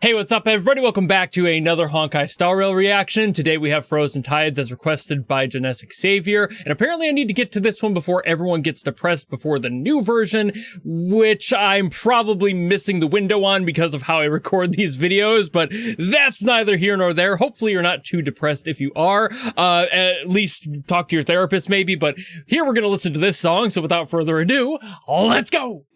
Hey, what's up everybody? Welcome back to another Honkai Star Rail reaction. Today we have Frozen Tides as requested by Genetic Savior, and apparently I need to get to this one before everyone gets depressed before the new version, which I'm probably missing the window on because of how I record these videos, but that's neither here nor there. Hopefully you're not too depressed if you are. At least talk to your therapist maybe, but here we're gonna listen to this song, so without further ado, let's go!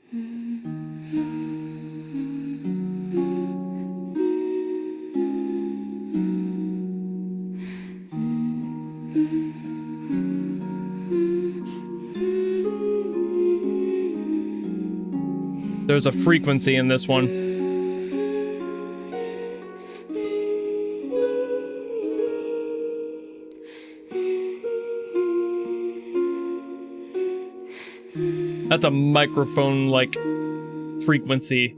There's a frequency in this one. That's a microphone-like frequency.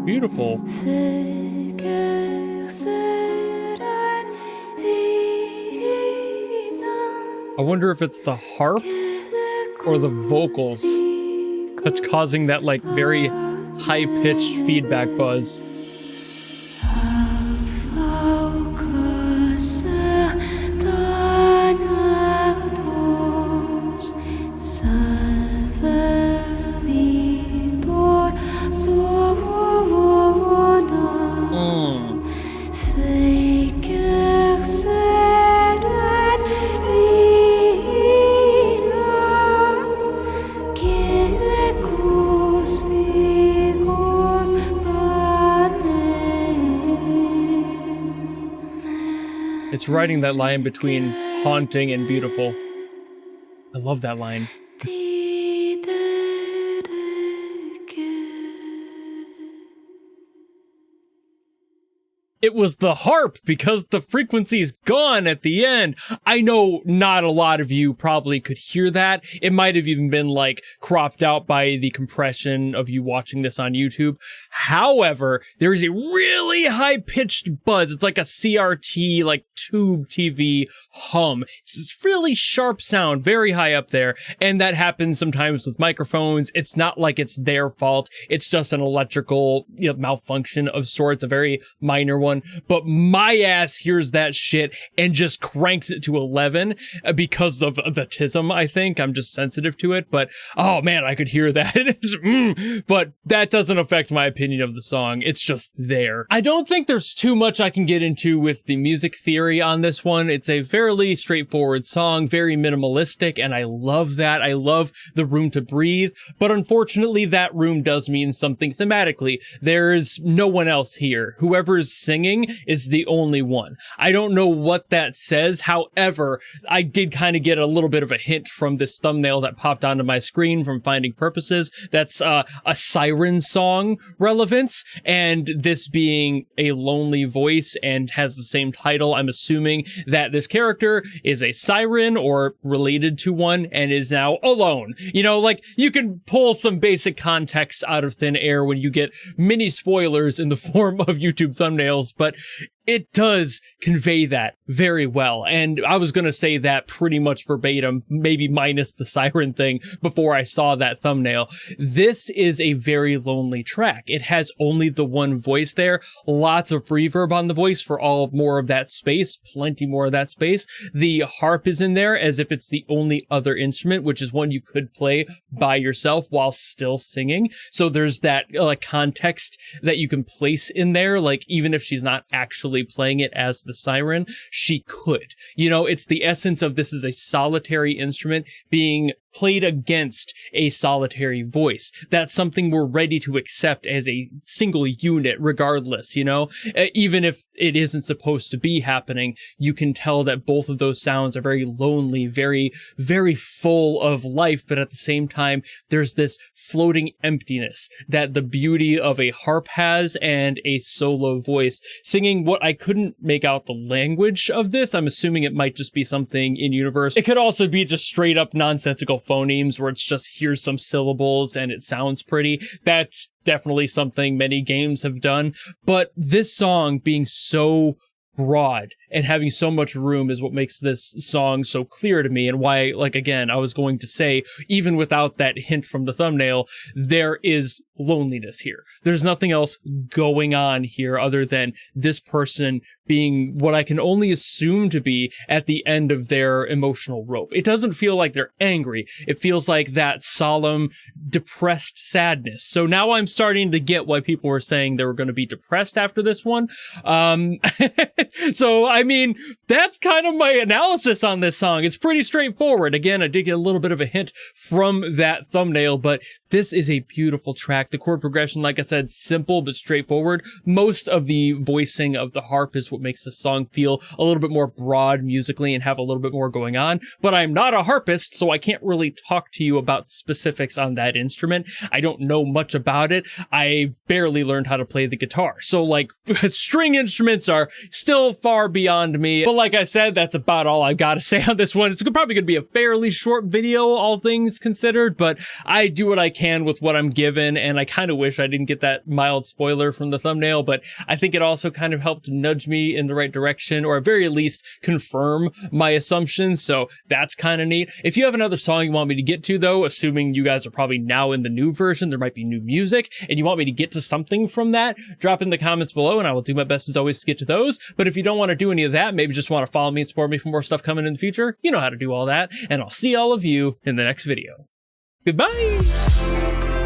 Beautiful. I wonder if it's the harp or the vocals that's causing that like very high-pitched feedback buzz. It's writing that line between haunting and beautiful. I love that line. It was the harp because the frequency's gone at the end. I know not a lot of you probably could hear that. It might have even been like cropped out by the compression of you watching this on YouTube. However, there is a really high-pitched buzz. It's like a CRT, like tube TV hum. It's really sharp sound, very high up there. And that happens sometimes with microphones. It's not like it's their fault. It's just an electrical malfunction of sorts, a very minor one. But my ass hears that shit and just cranks it to 11 because of the tism, I think. I'm just sensitive to it, but oh man, I could hear that. But that doesn't affect my opinion of the song. It's just there. I don't think there's too much I can get into with the music theory on this one. It's a fairly straightforward song, very minimalistic, and I love that. I love the room to breathe, but unfortunately that room does mean something thematically. There's no one else here. Whoever's singing is the only one. I don't know what that says. However, I did kind of get a little bit of a hint from this thumbnail that popped onto my screen from Finding Purposes. That's a siren song relevance, and this being a lonely voice and has the same title, I'm assuming that this character is a siren or related to one and is now alone. You know, like you can pull some basic context out of thin air when you get mini spoilers in the form of YouTube thumbnails, but it does convey that very well. And I was going to say that pretty much verbatim, maybe minus the siren thing before I saw that thumbnail. This is a very lonely track. It has only the one voice there, lots of reverb on the voice for all more of that space, plenty more of that space. The harp is in there as if it's the only other instrument, which is one you could play by yourself while still singing. So there's that context that you can place in there, like even if she's not actually playing it as the siren, she could. You know, it's the essence of this is a solitary instrument being played against a solitary voice. That's something we're ready to accept as a single unit regardless, you know? Even if it isn't supposed to be happening, you can tell that both of those sounds are very lonely, very, very full of life, but at the same time, there's this floating emptiness that the beauty of a harp has and a solo voice singing what I couldn't make out the language of this. I'm assuming it might just be something in universe. It could also be just straight up nonsensical phonemes where it's just here's some syllables and it sounds pretty. That's definitely something many games have done. But this song being so broad and having so much room is what makes this song so clear to me, and why, like, again, I was going to say, even without that hint from the thumbnail, there is loneliness here. There's nothing else going on here other than this person being what I can only assume to be at the end of their emotional rope. It doesn't feel like they're angry. It feels like that solemn, depressed sadness. So now I'm starting to get why people were saying they were going to be depressed after this one. So, I mean, that's kind of my analysis on this song. It's pretty straightforward. Again, I did get a little bit of a hint from that thumbnail, but this is a beautiful track. The chord progression, like I said, simple but straightforward. Most of the voicing of the harp is what makes the song feel a little bit more broad musically and have a little bit more going on. But I'm not a harpist, so I can't really talk to you about specifics on that instrument. I don't know much about it. I've barely learned how to play the guitar. So, like, string instruments are still far beyond me. But like I said, that's about all I've got to say on this one. It's probably going to be a fairly short video, all things considered, but I do what I can with what I'm given, and I kind of wish I didn't get that mild spoiler from the thumbnail, but I think it also kind of helped nudge me in the right direction, or at very least confirm my assumptions, so that's kind of neat. If you have another song you want me to get to, though, assuming you guys are probably now in the new version, there might be new music, and you want me to get to something from that, drop in the comments below, and I will do my best as always to get to those. But if you don't want to do any of that, maybe just want to follow me and support me for more stuff coming in the future, you know how to do all that, and I'll see all of you in the next video. Goodbye!